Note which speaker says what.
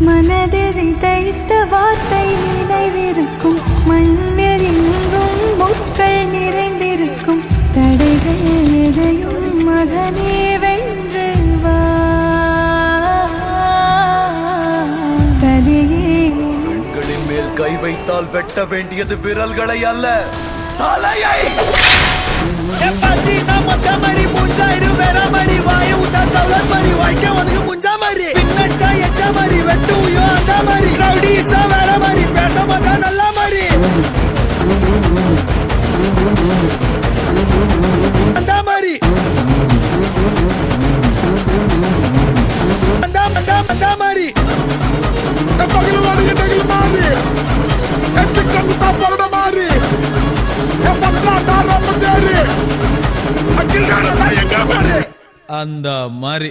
Speaker 1: மனது விதைத்த வார்த்தை நினைவிருக்கும், மண்ணில் எங்கும் முட்கள் நிறைந்திருக்கும், தடைகள் எதையும் மகனே வென்று வா.
Speaker 2: பெண்களின் மேல் கை வைத்தால் வெட்ட வேண்டியது விரல்களை அல்ல, தலையை.
Speaker 3: அந்த மாதிரி